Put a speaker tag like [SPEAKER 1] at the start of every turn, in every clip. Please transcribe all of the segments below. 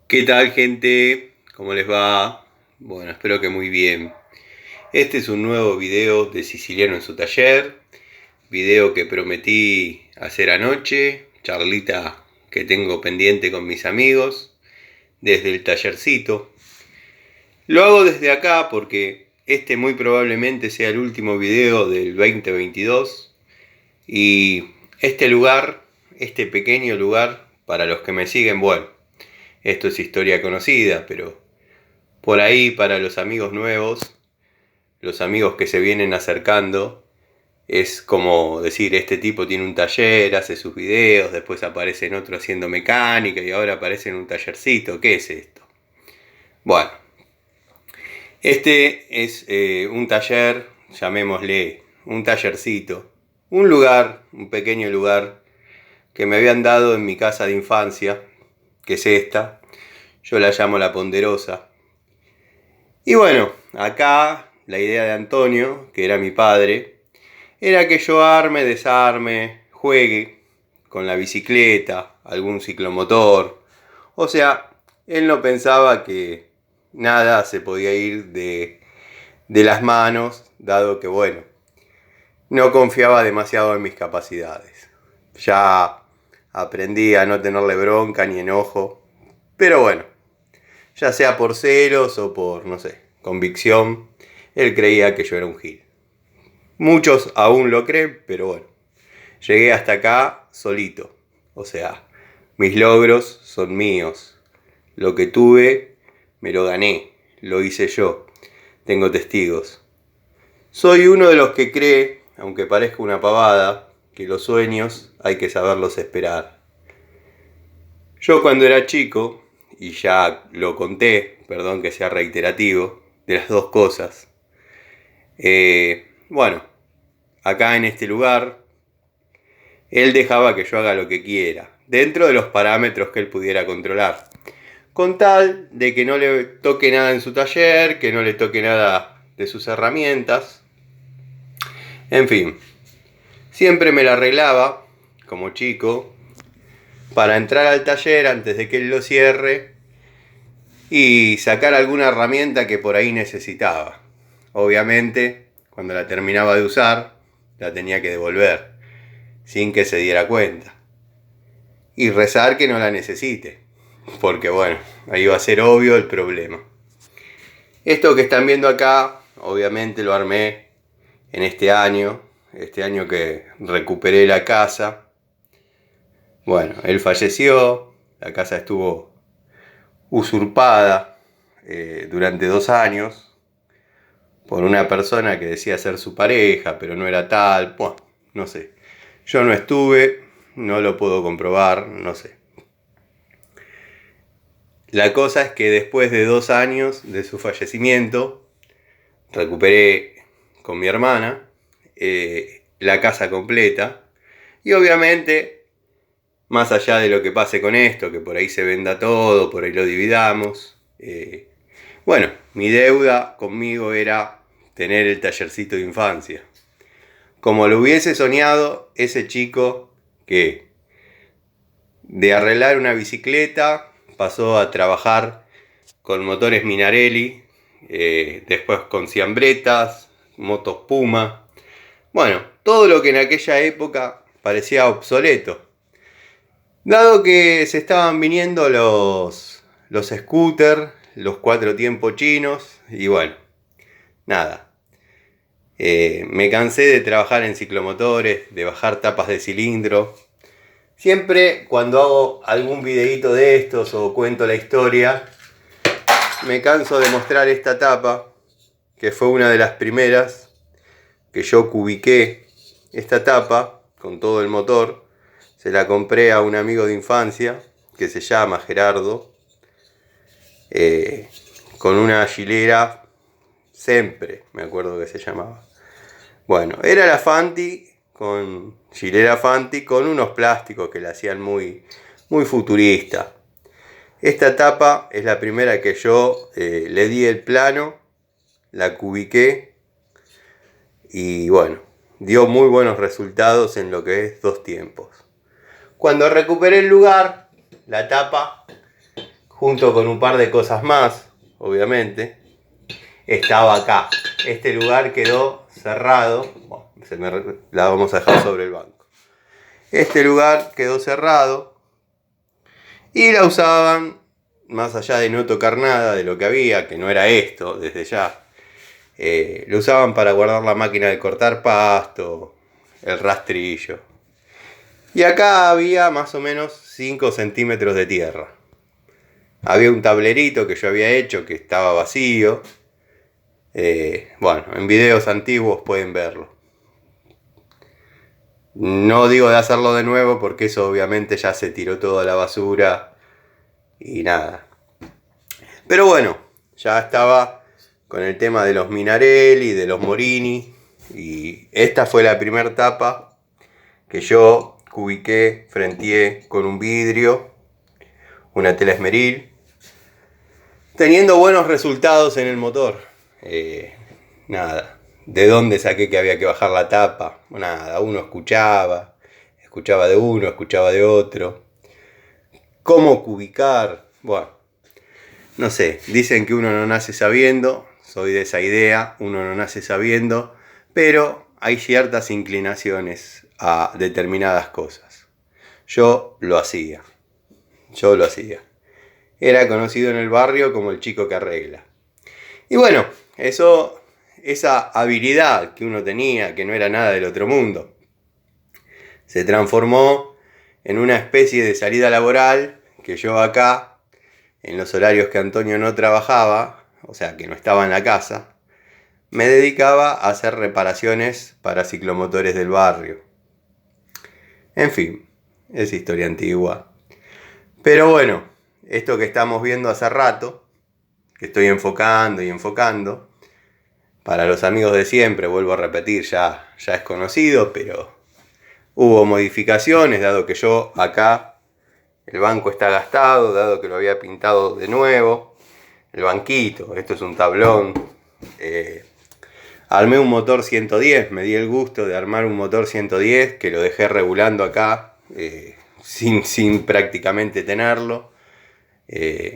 [SPEAKER 1] ¿Qué tal, gente? ¿Cómo les va? Bueno, espero que muy bien. Este es un nuevo video de Siciliano en su taller. Video que prometí hacer anoche. Charlita que tengo pendiente con mis amigos desde el tallercito. Lo hago desde acá porque este muy probablemente sea el último video del 2022. Y este lugar, este pequeño lugar, para los que me siguen, bueno, esto es historia conocida, pero por ahí para los amigos nuevos, los amigos que se vienen acercando, es como decir, este tipo tiene un taller, hace sus videos, después aparece en otro haciendo mecánica y ahora aparece en un tallercito. ¿Qué es esto? Bueno, este es un taller, llamémosle un tallercito, un lugar, un pequeño lugar que me habían dado en mi casa de infancia, que es esta. Yo la llamo La Ponderosa. Y bueno, acá la idea de Antonio, que era mi padre, era que yo arme, desarme, juegue con la bicicleta, algún ciclomotor. O sea, él no pensaba que nada se podía ir de las manos, dado que, bueno, no confiaba demasiado en mis capacidades. Ya aprendí a no tenerle bronca ni enojo, pero bueno, ya sea por celos o por, no sé, convicción, él creía que yo era un gil. Muchos aún lo creen, pero bueno, llegué hasta acá solito. O sea, mis logros son míos. Lo que tuve, me lo gané. Lo hice yo. Tengo testigos. Soy uno de los que cree, aunque parezca una pavada, que los sueños hay que saberlos esperar. Yo cuando era chico, y ya lo conté, perdón que sea reiterativo, de las dos cosas. Bueno, acá en este lugar, él dejaba que yo haga lo que quiera, dentro de los parámetros que él pudiera controlar. Con tal de que no le toque nada en su taller, que no le toque nada de sus herramientas. En fin, siempre me la arreglaba, como chico, para entrar al taller antes de que él lo cierre y sacar alguna herramienta que por ahí necesitaba. Obviamente, cuando la terminaba de usar, la tenía que devolver, sin que se diera cuenta. Y rezar que no la necesite, porque bueno, ahí va a ser obvio el problema. Esto que están viendo acá, obviamente lo armé en este año que recuperé la casa. Bueno, él falleció, la casa estuvo usurpada durante 2 años por una persona que decía ser su pareja, pero no era tal. Bueno, no sé. Yo no estuve, no lo puedo comprobar, no sé. La cosa es que después de 2 años de su fallecimiento, recuperé con mi hermana la casa completa. Y obviamente, más allá de lo que pase con esto, que por ahí se venda todo, por ahí lo dividamos, bueno, mi deuda conmigo era tener el tallercito de infancia. Como lo hubiese soñado ese chico que de arreglar una bicicleta pasó a trabajar con motores Minarelli, después con ciambretas, motos Puma. Bueno, todo lo que en aquella época parecía obsoleto. Dado que se estaban viniendo los scooters, los 4 tiempos chinos, y bueno, nada. Me cansé de trabajar en ciclomotores, de bajar tapas de cilindro. Siempre cuando hago algún videíto de estos o cuento la historia, me canso de mostrar esta tapa, que fue una de las primeras que yo cubiqué. Esta tapa, con todo el motor, se la compré a un amigo de infancia, que se llama Gerardo, con una Gilera Sempre, me acuerdo que se llamaba. Bueno, era la Fanti, con Gilera Fanti, con unos plásticos que la hacían muy, muy futurista. Esta tapa es la primera que yo le di el plano, la cubiqué y bueno, dio muy buenos resultados en lo que es 2 tiempos. Cuando recuperé el lugar, la tapa junto con un par de cosas más, obviamente, estaba acá. Este lugar quedó cerrado. Bueno, la vamos a dejar sobre el banco. Este lugar quedó cerrado y la usaban, más allá de no tocar nada de lo que había, que no era esto desde ya, lo usaban para guardar la máquina de cortar pasto, el rastrillo. Y acá había más o menos 5 centímetros de tierra. Había un tablerito que yo había hecho que estaba vacío. Bueno, en videos antiguos pueden verlo. No digo de hacerlo de nuevo porque eso obviamente ya se tiró todo a la basura y nada. Pero bueno, ya estaba con el tema de los Minarelli, de los Morini. Y esta fue la primera tapa que yo cubiqué, frenteé con un vidrio, una tela esmeril, teniendo buenos resultados en el motor. Nada. ¿De dónde saqué que había que bajar la tapa? Nada, uno escuchaba de uno, escuchaba de otro. ¿Cómo cubicar? Bueno, no sé, dicen que uno no nace sabiendo, soy de esa idea, uno no nace sabiendo, pero hay ciertas inclinaciones a determinadas cosas. Yo lo hacía. Era conocido en el barrio como el chico que arregla. Y bueno, esa habilidad que uno tenía, que no era nada del otro mundo, se transformó en una especie de salida laboral que yo acá, en los horarios que Antonio no trabajaba, o sea que no estaba en la casa, me dedicaba a hacer reparaciones para ciclomotores del barrio. En fin, es historia antigua. Pero bueno, esto que estamos viendo hace rato, que estoy enfocando, para los amigos de siempre, vuelvo a repetir, ya es conocido, pero hubo modificaciones, dado que yo acá, el banco está gastado, dado que lo había pintado de nuevo, el banquito, esto es un tablón, armé un motor 110, me di el gusto de armar un motor 110, que lo dejé regulando acá, sin prácticamente tenerlo,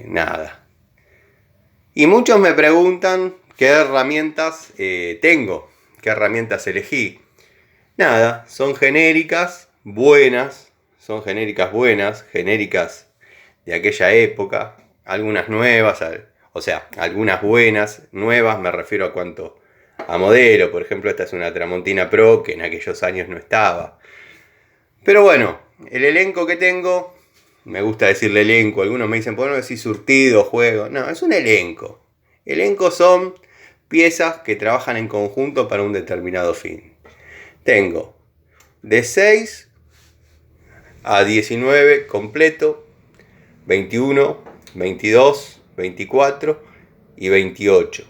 [SPEAKER 1] nada. Y muchos me preguntan qué herramientas tengo, qué herramientas elegí. Nada, son genéricas buenas, genéricas de aquella época, algunas nuevas, o sea, algunas buenas, nuevas me refiero a modelo, por ejemplo esta es una Tramontina Pro que en aquellos años no estaba. Pero bueno, el elenco que tengo, me gusta decirle elenco, algunos me dicen, ¿por qué no decís surtido, juego? No, es un elenco. Elencos son piezas que trabajan en conjunto para un determinado fin. Tengo de 6 a 19 completo, 21, 22, 24 y 28.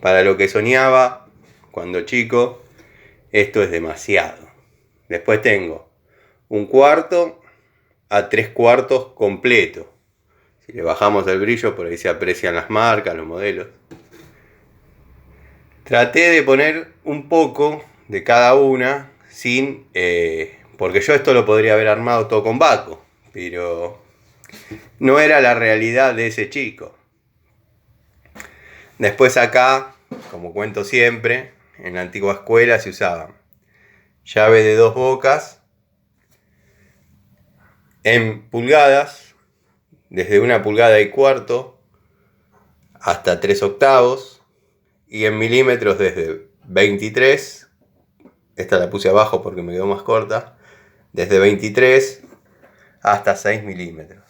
[SPEAKER 1] Para lo que soñaba cuando chico, esto es demasiado. Después tengo un cuarto a 3/4 completo. Si le bajamos el brillo, por ahí se aprecian las marcas, los modelos. Traté de poner un poco de cada una, porque yo esto lo podría haber armado todo con Baco, pero no era la realidad de ese chico. Después acá, como cuento siempre, en la antigua escuela se usaban llave de 2 bocas en pulgadas, desde 1,25 hasta 3/8, y en milímetros desde 23, esta la puse abajo porque me quedó más corta, desde 23 hasta 6 milímetros.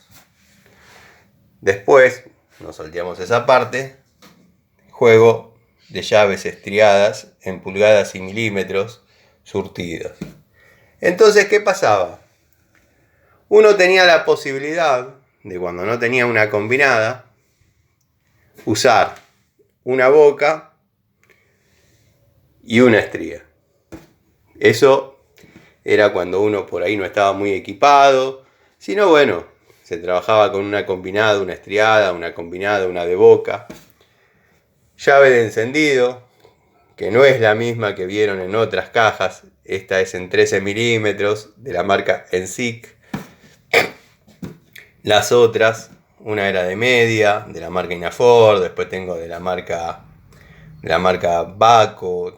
[SPEAKER 1] Después, nos salteamos esa parte, juego de llaves estriadas en pulgadas y milímetros surtidos. Entonces, ¿qué pasaba? Uno tenía la posibilidad de, cuando no tenía una combinada, usar una boca y una estría. Eso era cuando uno por ahí no estaba muy equipado, sino bueno, se trabajaba con una combinada, una estriada, una combinada, una de boca. Llave de encendido, que no es la misma que vieron en otras cajas, esta es en 13 milímetros de la marca Ensic. Las otras, una era de media, de la marca Inafor, después tengo de la marca Baco.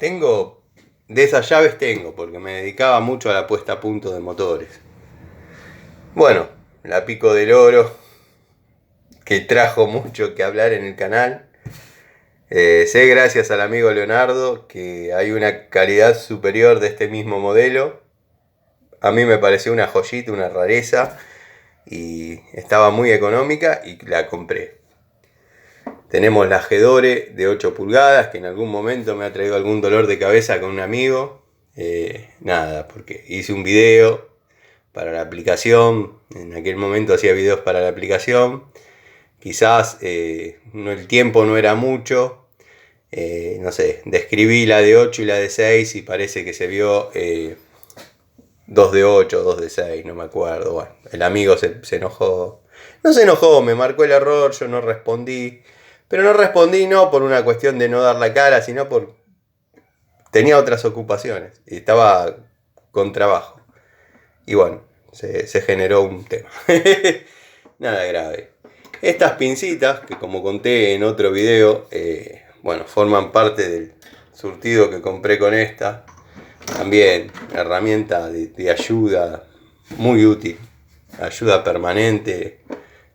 [SPEAKER 1] De esas llaves tengo, porque me dedicaba mucho a la puesta a punto de motores. Bueno, la Pico del Oro, que trajo mucho que hablar en el canal. Sé gracias al amigo Leonardo que hay una calidad superior de este mismo modelo. A mí me pareció una joyita, una rareza, y estaba muy económica y la compré. Tenemos la Gedore de 8 pulgadas, que en algún momento me ha traído algún dolor de cabeza con un amigo. Nada, porque hice un video para la aplicación. En aquel momento hacía videos para la aplicación. Quizás el tiempo no era mucho. No sé, describí la de 8 y la de 6 y parece que se vio 2 de 8, 2 de 6, no me acuerdo. Bueno, el amigo se enojó. No se enojó, me marcó el error, yo no respondí. Pero no respondí no por una cuestión de no dar la cara, sino por... tenía otras ocupaciones y estaba con trabajo. Y bueno, se generó un tema. Nada grave. Estas pincitas, que como conté en otro video, bueno, forman parte del surtido que compré con esta. También herramienta de ayuda muy útil, ayuda permanente,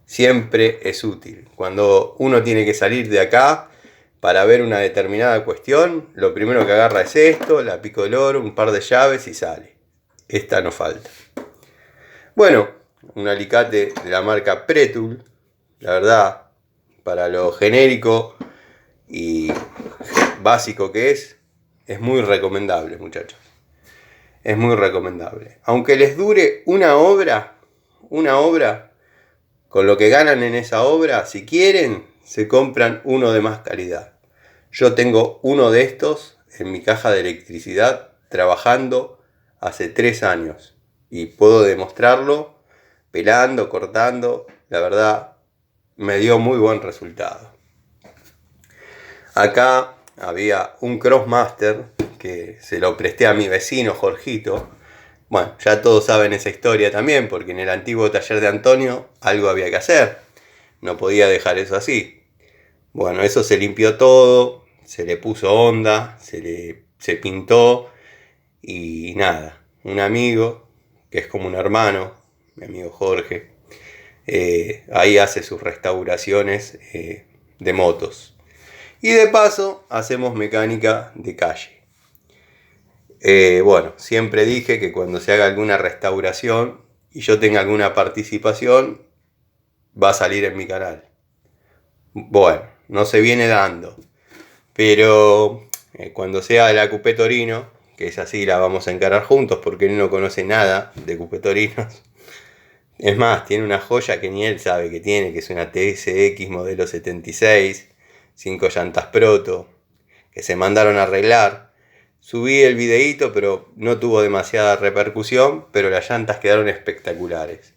[SPEAKER 1] siempre es útil. Cuando uno tiene que salir de acá para ver una determinada cuestión, lo primero que agarra es esto, la Pico del Oro, un par de llaves y sale. Esta no falta. Bueno, un alicate de la marca Pretul, la verdad, para lo genérico y básico que es muy recomendable, muchachos. Es muy recomendable. Aunque les dure una obra, con lo que ganan en esa obra, si quieren, se compran uno de más calidad. Yo tengo uno de estos en mi caja de electricidad trabajando hace 3 años. Y puedo demostrarlo pelando, cortando. La verdad, me dio muy buen resultado. Acá había un Crossmaster que se lo presté a mi vecino Jorgito. Bueno, ya todos saben esa historia también, porque en el antiguo taller de Antonio algo había que hacer. No podía dejar eso así. Bueno, eso se limpió todo, se le puso onda, se pintó y nada. Un amigo, que es como un hermano, mi amigo Jorge, ahí hace sus restauraciones de motos. Y de paso hacemos mecánica de calle. Bueno, siempre dije que cuando se haga alguna restauración y yo tenga alguna participación, va a salir en mi canal. Bueno, no se viene dando. Pero cuando sea la Coupé Torino, que es así, la vamos a encarar juntos porque él no conoce nada de Coupé Torinos. Es más, tiene una joya que ni él sabe que tiene, que es una TSX modelo 76, 5 llantas Proto, que se mandaron a arreglar. Subí el videíto, pero no tuvo demasiada repercusión, pero las llantas quedaron espectaculares.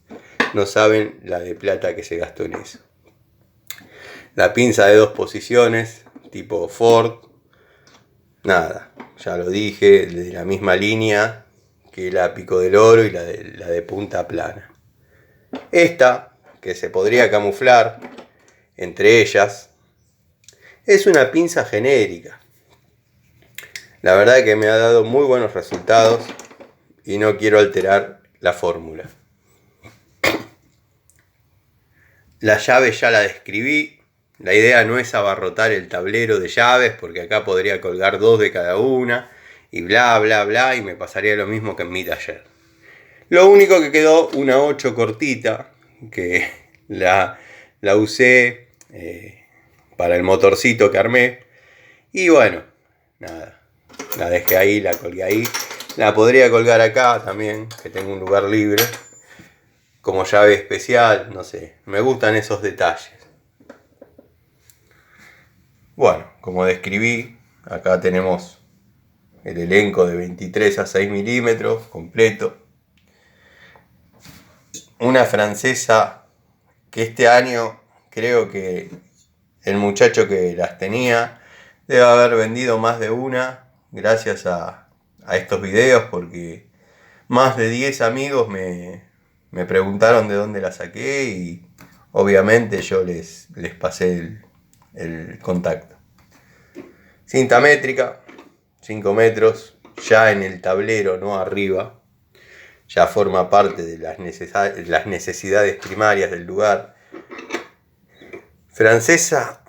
[SPEAKER 1] No saben la de plata que se gastó en eso. La pinza de 2 posiciones, tipo Ford. Nada, ya lo dije, de la misma línea que la Pico del Oro y la de punta plana. Esta, que se podría camuflar entre ellas, es una pinza genérica. La verdad que me ha dado muy buenos resultados y no quiero alterar la fórmula. La llave ya la describí. La idea no es abarrotar el tablero de llaves, porque acá podría colgar 2 de cada una y bla bla bla, y me pasaría lo mismo que en mi taller. Lo único que quedó una 8 cortita, que la usé para el motorcito que armé. Y bueno, nada, la dejé ahí, la colgué ahí. La podría colgar acá también, que tengo un lugar libre, como llave especial, no sé. Me gustan esos detalles. Bueno, como describí, acá tenemos el elenco de 23 a 6 milímetros completo. Una francesa que este año creo que el muchacho que las tenía debe haber vendido más de una gracias a estos videos, porque más de 10 amigos me preguntaron de dónde la saqué y Obviamente yo les pasé el contacto. Cinta métrica, 5 metros, ya en el tablero, no arriba. Ya forma parte de las necesidades primarias del lugar. Francesa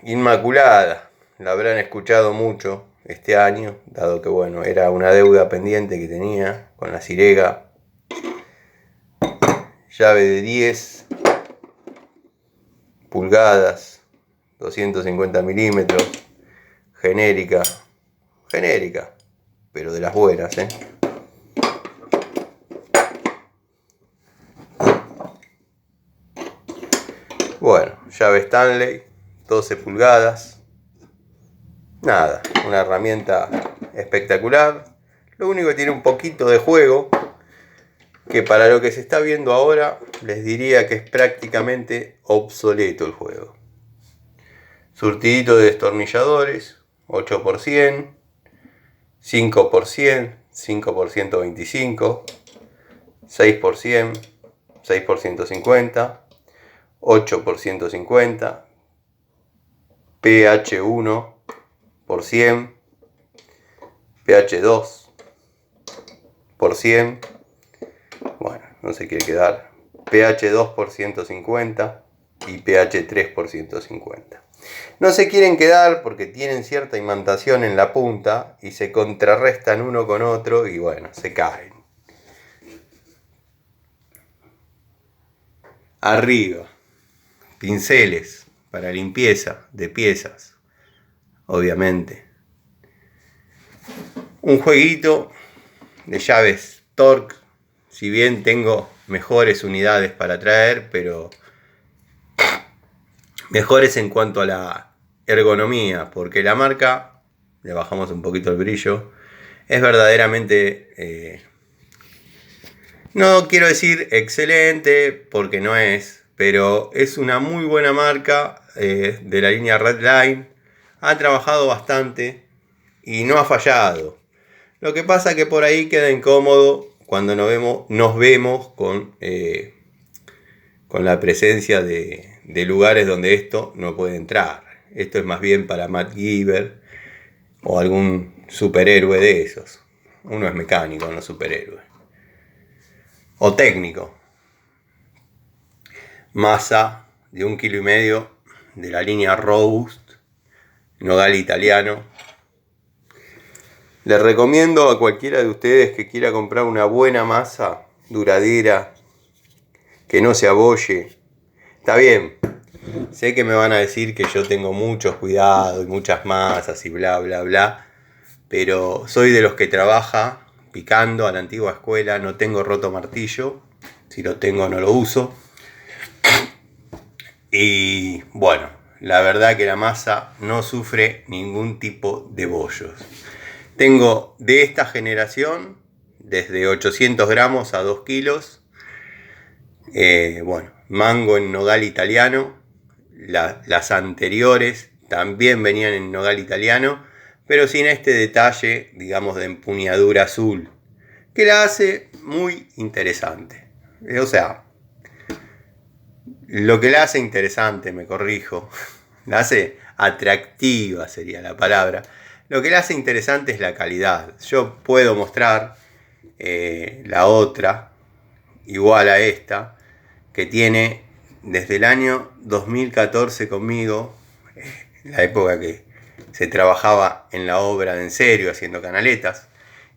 [SPEAKER 1] Inmaculada, la habrán escuchado mucho este año, dado que bueno, era una deuda pendiente que tenía con la Sirega. Llave de 10 pulgadas, 250 milímetros, genérica, pero de las buenas, ¿eh? Bueno, llave Stanley, 12 pulgadas. Nada, una herramienta espectacular. Lo único que tiene un poquito de juego, que para lo que se está viendo ahora, les diría que es prácticamente obsoleto el juego. Surtidito de destornilladores, 8x100, 5x100, 5x125, 6x100, 6x150, 8x150, PH1 por 100, PH2 por 100, bueno, no se quiere quedar, PH2 por 150 y PH3 por 150. No se quieren quedar porque tienen cierta imantación en la punta y se contrarrestan uno con otro y bueno, se caen. Arriba, pinceles para limpieza de piezas, obviamente. Un jueguito de llaves Torx, si bien tengo mejores unidades para traer, pero mejores en cuanto a la ergonomía, porque la marca, le bajamos un poquito el brillo, es verdaderamente, no quiero decir excelente, porque no es, pero es una muy buena marca de la línea Redline. Ha trabajado bastante y no ha fallado. Lo que pasa es que por ahí queda incómodo cuando nos vemos con la presencia de lugares donde esto no puede entrar. Esto es más bien para Matt Giver o algún superhéroe de esos. Uno es mecánico, no superhéroe. O técnico. Masa de 1,5 kilos de la línea Robust, nogal italiano. Les recomiendo a cualquiera de ustedes que quiera comprar una buena masa duradera, que no se abolle. Está bien, sé que me van a decir que yo tengo muchos cuidados y muchas masas y bla bla bla, pero soy de los que trabaja picando a la antigua escuela. No tengo roto martillo, si lo tengo no lo uso. Y bueno, la verdad que la masa no sufre ningún tipo de bollos. Tengo de esta generación desde 800 gramos a 2 kilos. Bueno, mango en nogal italiano. Las anteriores también venían en nogal italiano, pero sin este detalle, digamos, de empuñadura azul, que la hace muy interesante. O sea, lo que la hace interesante, me corrijo, la hace atractiva sería la palabra. Lo que la hace interesante es la calidad. Yo puedo mostrar la otra, igual a esta, que tiene desde el año 2014 conmigo, la época que se trabajaba en la obra de En Serio haciendo canaletas.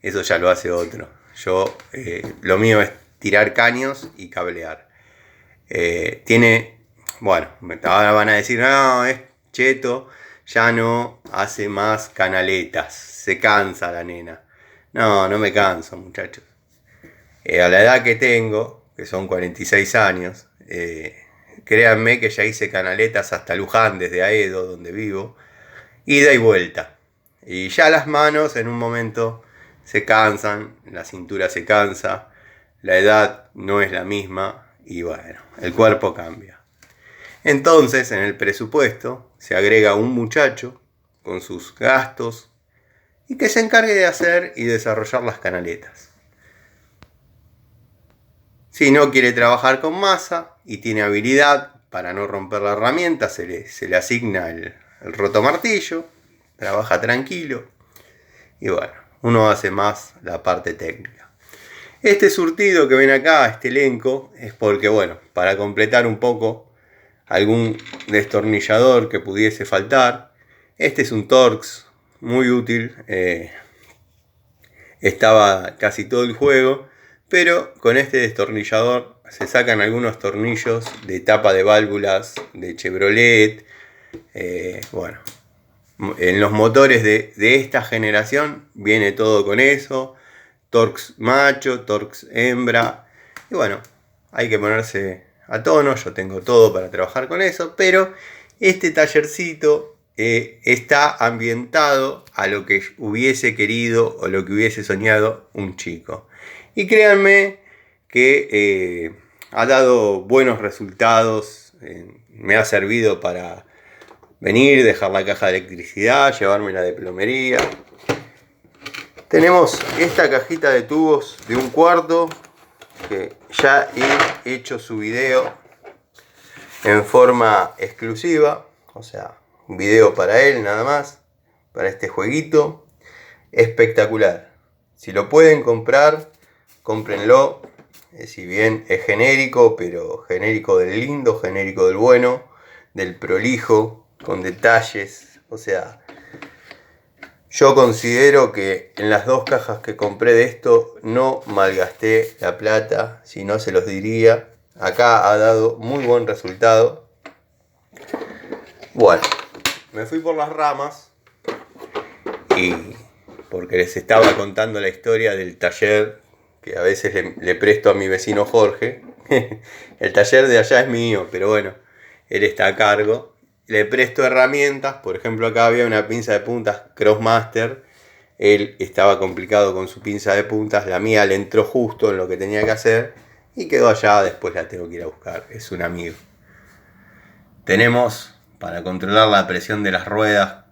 [SPEAKER 1] Eso ya lo hace otro. Yo, lo mío es tirar caños y cablear. Tiene, bueno, ahora van a decir, no, es cheto, ya no hace más canaletas, se cansa la nena. No, no me canso, muchachos. A la edad que tengo, que son 46 años, créanme que ya hice canaletas hasta Luján, desde Aedo, donde vivo, ida y vuelta. Y ya las manos en un momento se cansan, la cintura se cansa, la edad no es la misma y bueno, el cuerpo cambia. Entonces, en el presupuesto se agrega un muchacho con sus gastos y que se encargue de hacer y desarrollar las canaletas. Si no quiere trabajar con masa y tiene habilidad para no romper la herramienta, se le asigna el rotomartillo, trabaja tranquilo y bueno, uno hace más la parte técnica. Este surtido que ven acá, este elenco, es porque bueno, para completar un poco algún destornillador que pudiese faltar. Este es un Torx muy útil, estaba casi todo el juego, pero con este destornillador se sacan algunos tornillos de tapa de válvulas de Chevrolet. Bueno, en los motores de esta generación viene todo con eso. Torx macho, Torx hembra. Y bueno, hay que ponerse a tono. Yo tengo todo para trabajar con eso. Pero este tallercito está ambientado a lo que hubiese querido o lo que hubiese soñado un chico. Y créanme que ha dado buenos resultados. Me ha servido para venir, dejar la caja de electricidad, llevármela de plomería. Tenemos esta cajita de tubos de 1/4 que ya he hecho su video en forma exclusiva, o sea, un video para él nada más, para este jueguito. Espectacular. Si lo pueden comprar, cómprenlo. Si bien es genérico, pero genérico del lindo, genérico del bueno, del prolijo, con detalles. O sea, yo considero que en las 2 cajas que compré de esto no malgasté la plata, si no se los diría. Acá ha dado muy buen resultado. Bueno, me fui por las ramas y porque les estaba contando la historia del taller que a veces le presto a mi vecino Jorge. El taller de allá es mío, pero bueno, él está a cargo. Le presto herramientas, por ejemplo acá había una pinza de puntas Crossmaster. Él estaba complicado con su pinza de puntas, la mía le entró justo en lo que tenía que hacer y quedó allá, después la tengo que ir a buscar, es un amigo. Tenemos para controlar la presión de las ruedas,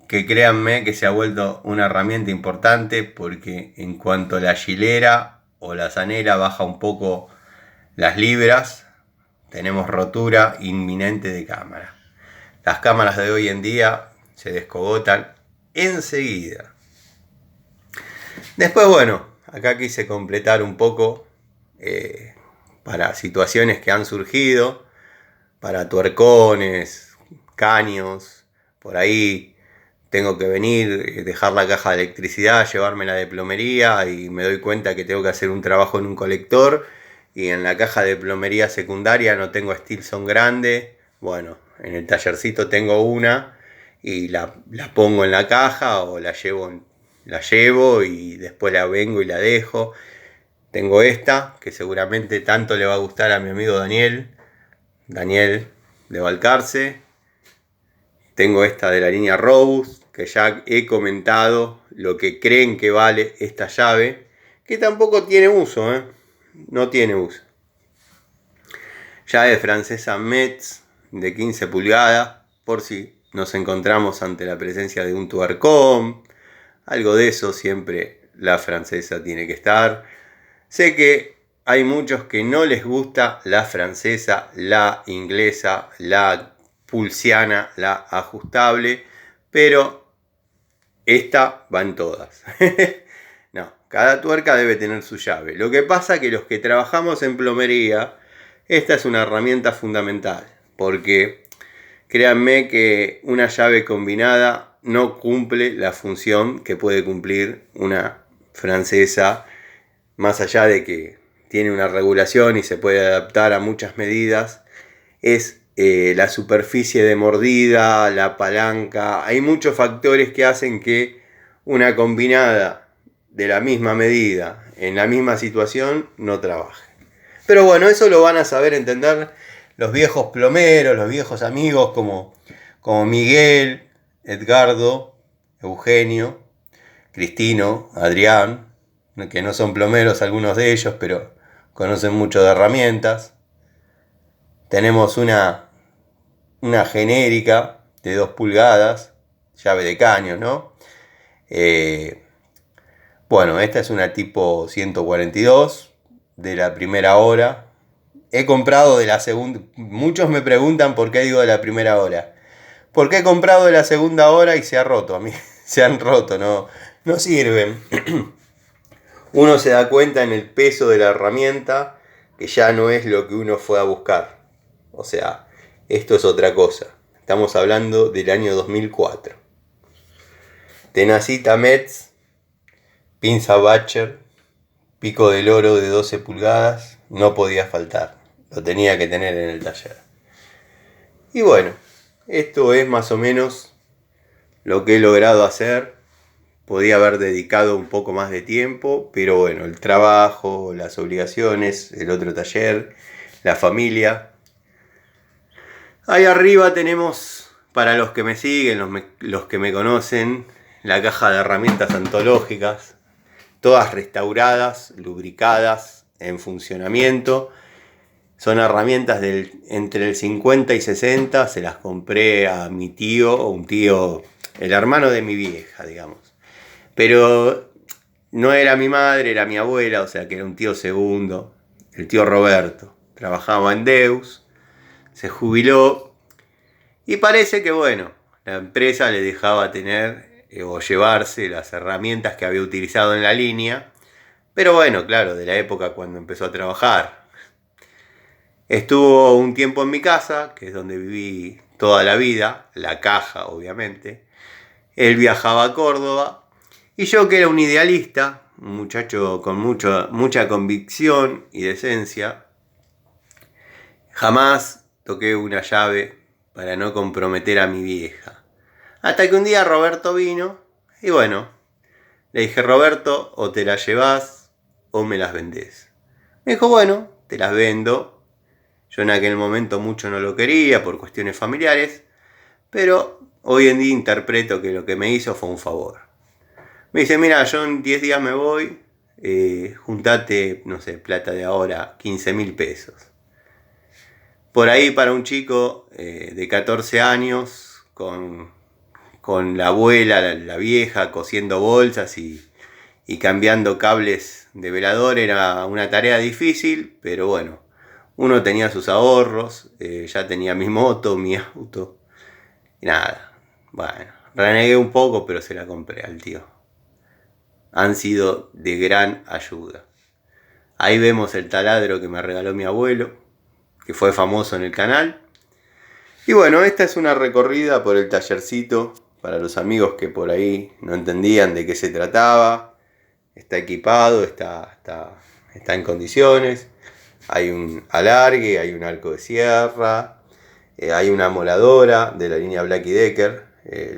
[SPEAKER 1] que créanme que se ha vuelto una herramienta importante, porque en cuanto la hilera o la zanela baja un poco las libras, tenemos rotura inminente de cámara. Las cámaras de hoy en día se descogotan enseguida. Después, bueno, acá quise completar un poco para situaciones que han surgido, para tuercones, caños, por ahí tengo que venir, dejar la caja de electricidad, llevármela de plomería y me doy cuenta que tengo que hacer un trabajo en un colector y en la caja de plomería secundaria no tengo Stilson grande. Bueno, en el tallercito tengo una y la pongo en la caja o la llevo y después la vengo y la dejo. Tengo esta que seguramente tanto le va a gustar a mi amigo Daniel de Balcarce. Tengo esta de la línea Robust, que ya he comentado lo que creen que vale esta llave, que tampoco tiene uso, no tiene uso. Llave francesa Metz de 15 pulgadas, por si nos encontramos ante la presencia de un tuercón, algo de eso siempre la francesa tiene que estar. Sé que hay muchos que no les gusta la francesa, la inglesa, la pulsiana, la ajustable, pero esta va en todas. No, cada tuerca debe tener su llave. Lo que pasa es que los que trabajamos en plomería, esta es una herramienta fundamental, porque créanme que una llave combinada no cumple la función que puede cumplir una francesa, más allá de que tiene una regulación y se puede adaptar a muchas medidas. Es la superficie de mordida, la palanca, hay muchos factores que hacen que una combinada de la misma medida, en la misma situación, no trabaje. Pero bueno, eso lo van a saber entender los viejos plomeros, los viejos amigos como Miguel, Edgardo, Eugenio, Cristino, Adrián, que no son plomeros algunos de ellos, pero conocen mucho de herramientas. Tenemos una genérica de 2 pulgadas, llave de caño, ¿no? Bueno, esta es una tipo 142, de la primera hora. He comprado de la segunda. Muchos me preguntan por qué digo de la primera hora. Porque he comprado de la segunda hora y se ha roto. A mí se han roto, no sirven. Uno se da cuenta en el peso de la herramienta que ya no es lo que uno fue a buscar. O sea, esto es otra cosa. Estamos hablando del año 2004. Tenacita Metz, pinza Bacher, pico del oro de 12 pulgadas, no podía faltar. Lo tenía que tener en el taller. Y bueno, esto es más o menos lo que he logrado hacer. Podía haber dedicado un poco más de tiempo, pero bueno, el trabajo, las obligaciones, el otro taller, la familia. Ahí arriba tenemos, para los que me siguen, los que me conocen, la caja de herramientas antológicas, todas restauradas, lubricadas, en funcionamiento. Son herramientas entre el 50 y 60, se las compré a mi tío, o un tío, el hermano de mi vieja, digamos. Pero no era mi madre, era mi abuela, o sea que era un tío segundo, el tío Roberto. Trabajaba en Deus, se jubiló y parece que bueno, la empresa le dejaba tener o llevarse las herramientas que había utilizado en la línea. Pero bueno, claro, de la época cuando empezó a trabajar. Estuvo un tiempo en mi casa, que es donde viví toda la vida, la caja obviamente. Él viajaba a Córdoba y yo, que era un idealista, un muchacho con mucha convicción y decencia, jamás toqué una llave para no comprometer a mi vieja. Hasta que un día Roberto vino y bueno, le dije: Roberto, o te las llevas o me las vendés. Me dijo: bueno, te las vendo. Yo en aquel momento mucho no lo quería por cuestiones familiares, pero hoy en día interpreto que lo que me hizo fue un favor. Me dice: mira, yo en 10 días me voy, juntate, no sé, plata de ahora, 15.000 pesos. Por ahí para un chico de 14 años, con la abuela, la vieja, cosiendo bolsas y cambiando cables de velador, era una tarea difícil, pero bueno, uno tenía sus ahorros, ya tenía mi moto, mi auto, y nada, bueno, renegué un poco, pero se la compré al tío. Han sido de gran ayuda. Ahí vemos el taladro que me regaló mi abuelo, que fue famoso en el canal. Y bueno, esta es una recorrida por el tallercito para los amigos que por ahí no entendían de qué se trataba. Está equipado, está en condiciones. Hay un alargue, hay un arco de sierra, hay una moladora de la línea Black & Decker.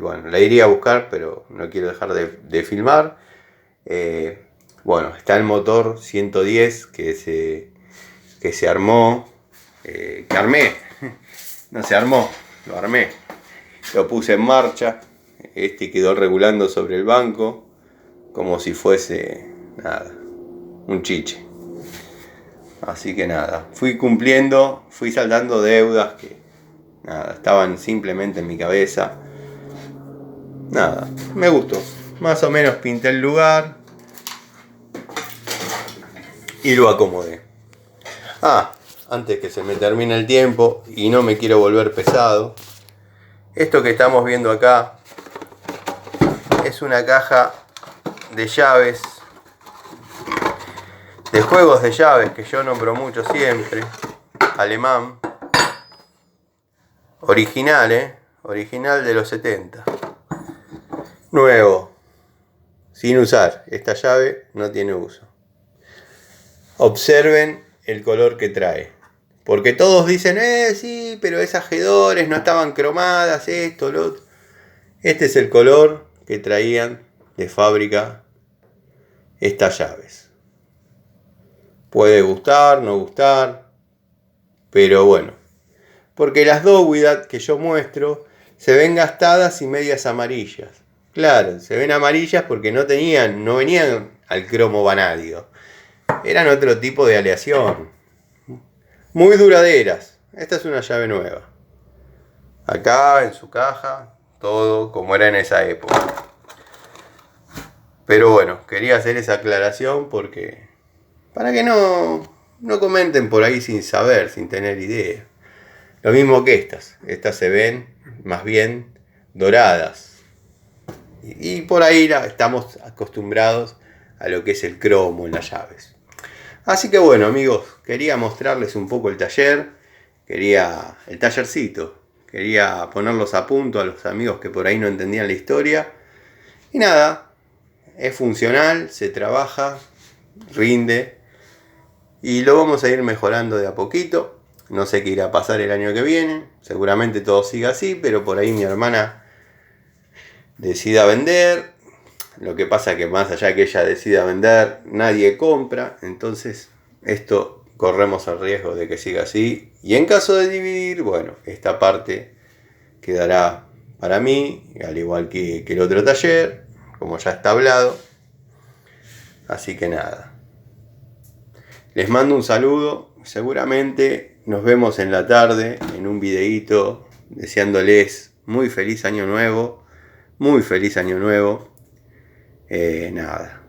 [SPEAKER 1] Bueno, la iría a buscar, pero no quiero dejar de filmar. Bueno, está el motor 110 que se armó, que armé, no se armó, lo armé, lo puse en marcha. Este quedó regulando sobre el banco como si fuese nada, un chiche. Así que nada, fui cumpliendo, fui saldando deudas que nada, estaban simplemente en mi cabeza. Nada, me gustó. Más o menos pinté el lugar y lo acomodé. Antes que se me termine el tiempo y no me quiero volver pesado, esto que estamos viendo acá es una caja de llaves, de juegos de llaves que yo nombro mucho siempre, alemán, original, original de los 70, nuevo, sin usar. Esta llave no tiene uso. Observen el color que trae, porque todos dicen: sí, pero esas G-Dores no estaban cromadas, esto, lo otro. Este es el color que traían de fábrica estas llaves. Puede gustar, no gustar, pero bueno, porque las Dowidat que yo muestro se ven gastadas y medias amarillas. Claro, se ven amarillas porque no venían al cromo vanádido. Eran otro tipo de aleación. Muy duraderas. Esta es una llave nueva. Acá en su caja, todo como era en esa época. Pero bueno, quería hacer esa aclaración porque para que no comenten por ahí sin saber, sin tener idea. Lo mismo que estas se ven más bien doradas. Y por ahí estamos acostumbrados a lo que es el cromo en las llaves. Así que bueno, amigos, quería mostrarles un poco el taller, el tallercito, quería ponerlos a punto a los amigos que por ahí no entendían la historia. Y nada, es funcional, se trabaja, rinde y lo vamos a ir mejorando de a poquito. No sé qué irá a pasar el año que viene, seguramente todo siga así, pero por ahí mi hermana decida vender. Lo que pasa es que más allá que ella decida vender, nadie compra. Entonces esto corremos el riesgo de que siga así. Y en caso de dividir, bueno, esta parte quedará para mí, al igual que el otro taller, como ya está hablado. Así que nada. Les mando un saludo. Seguramente nos vemos en la tarde en un videíto deseándoles muy feliz año nuevo. Muy feliz año nuevo. Nada.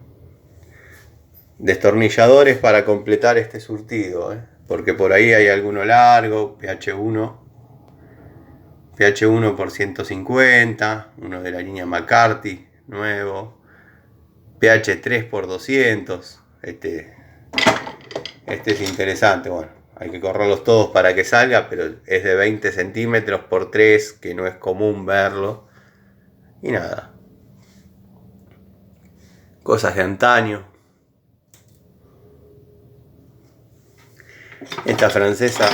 [SPEAKER 1] Destornilladores para completar este surtido. Porque por ahí hay alguno largo. PH1 por 150. Uno de la línea McCarthy. Nuevo. PH3 por 200. Este es interesante. Bueno, hay que correrlos todos para que salga. Pero es de 20 centímetros por 3. Que no es común verlo. Y nada. Cosas de antaño. Esta francesa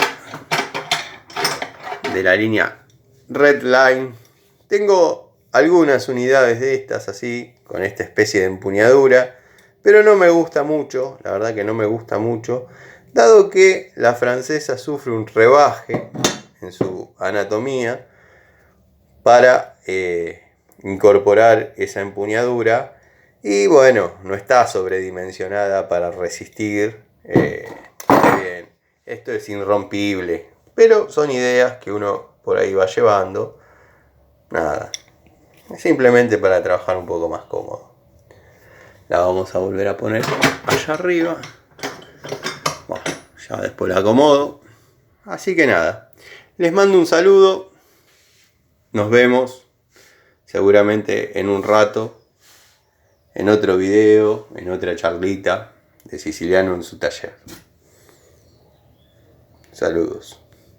[SPEAKER 1] de la línea Redline. Tengo algunas unidades de estas así, con esta especie de empuñadura, pero no me gusta mucho, la verdad que no me gusta mucho, dado que la francesa sufre un rebaje en su anatomía para incorporar esa empuñadura. Y bueno, no está sobredimensionada para resistir. Bien, esto es irrompible. Pero son ideas que uno por ahí va llevando. Nada. Simplemente para trabajar un poco más cómodo. La vamos a volver a poner allá arriba. Bueno, ya después la acomodo. Así que nada. Les mando un saludo. Nos vemos. Seguramente en un rato. En otro video, en otra charlita de Siciliano en su taller. Saludos.